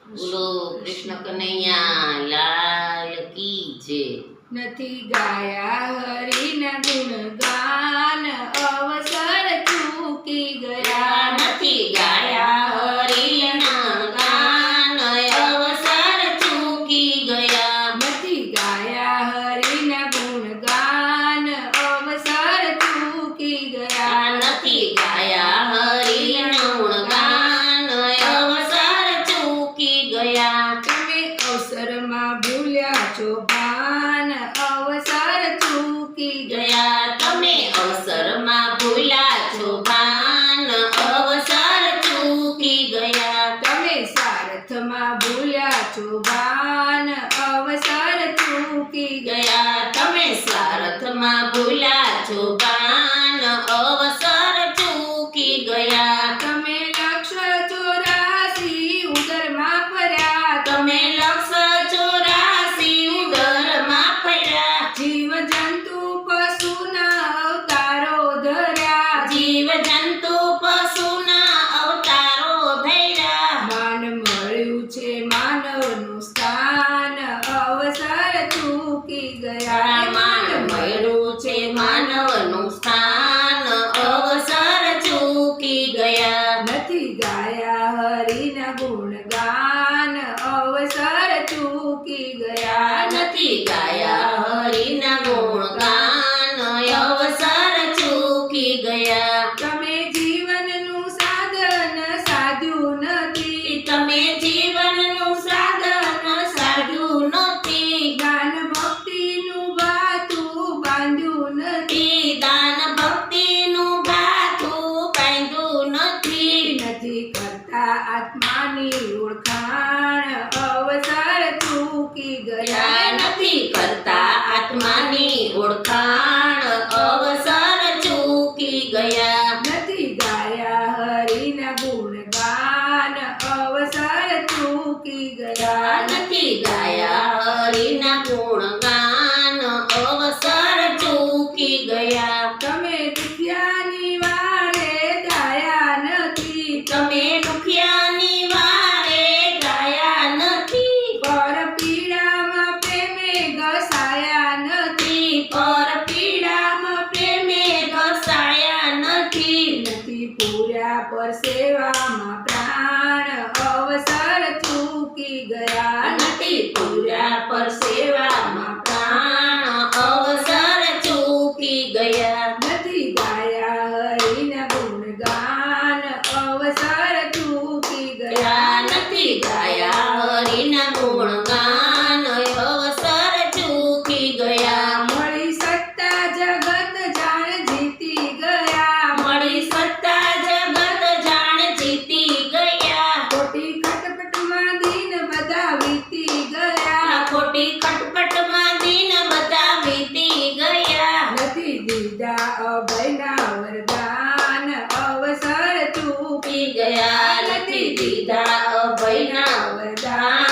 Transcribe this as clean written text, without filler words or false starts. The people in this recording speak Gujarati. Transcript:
બોલો કૃષ્ણ કનૈયા લાલ કી જય। નથી ગાયા હરિના ગુણગાન અવસર ચૂકી ગયા। નથી ગાયા હરિના ગાન અવસર ચૂકી ગયા। નથી ગાયા હરિના ગુણગાન અવસર ચૂકી ગયા। નથી ગાયા હરિના ગાન અવસર ચૂકી ગયા। તમે અવસરમાં ભૂલ્યા છો ભાન અવસર ચૂકી ગયા। ગયા તમે અવસરમાં ભૂલા છો ભાન અવસર ચૂકી ગયા। તમે સારથમાં ભૂલ્યા છો ભાન અવસર ચૂકી ગયા। ગયા તમે સ્વાર્થમાં ભૂલા છો ભાન અવસર ચૂકી ગયા। તમે લક્ષ 84 ઉદરમાં ફર્યા। તમે લક્ષ 84 ઉદરમાં ફર્યા। જીવ જંતુ પશુના અવતારો ધર્યા। જીવ જંતુ પશુના અવતારો ધર્યા। માન મળ્યું છે માનવનું સ્થાન અવસર ચૂકી ગયા। માન મળ્યું છે માનવનું સ્થાન અવસર ચૂકી ગયા। નથી ગાયા હરિના ગુણગાન અવસર ચૂકી ગયા। નથી ગાયા હરિના ગુણગાન અવસર ચૂકી ગયા। તમે જીવનનું સાધન સાધ્યું નથી। તમે જીવનનું સાધન સાધ્યું નથી। જ્ઞાન ભક્તિનું બાતું બાંધ્યું નથી। દાન ભક્તિનું ગાથું બાંધ્યું નથી। નથી કરતા આત્માની ઓળખાણ અવસર ચૂકી ગયા। નથી કરતા આત્માની ઓળખાણ અવસર ચૂકી ગયા। નથી ગાયા હરિના ગુણગાન અવસર ચૂકી ગયા। નથી ગાયા હરિના ગુણગાન અવસર ચૂકી ગયા। તમે દુખિયાની વારે ગાયા નથી। તમે દુખિયાની વારે ગાયા નથી। પર પીડામાં પ્રેમે ઘસાયા નથી। પર પીડામાં પ્રેમે ઘસાયા નથી। નથી પૂર્યા પર સેવામાં પ્રાણ અવસર ચૂકી ગયા। નથી પૂર્યા પર સેવામાં પ્રાણ અવસર ચૂકી ગયા। નથી ગાયા હરિના ગુણગાન અવસર ચૂકી ગયા। નથી ગાયા હરિના ગુણગાન અવસર ચૂકી ગયા। મળી સત્તા જગત જાણ જીતી ગયા। મળી સત્તા જગત જાણ જીતી ગયા। ખોટી ખટપટમાં દિન બધા વીતી ગયા। ખોટી ખટપટમાં દિન બધા વીતી ગયા। નથી દીધા અભયના વરદાન અવસર ચૂકી ગયા। નથી દીધા અભયના વરદાન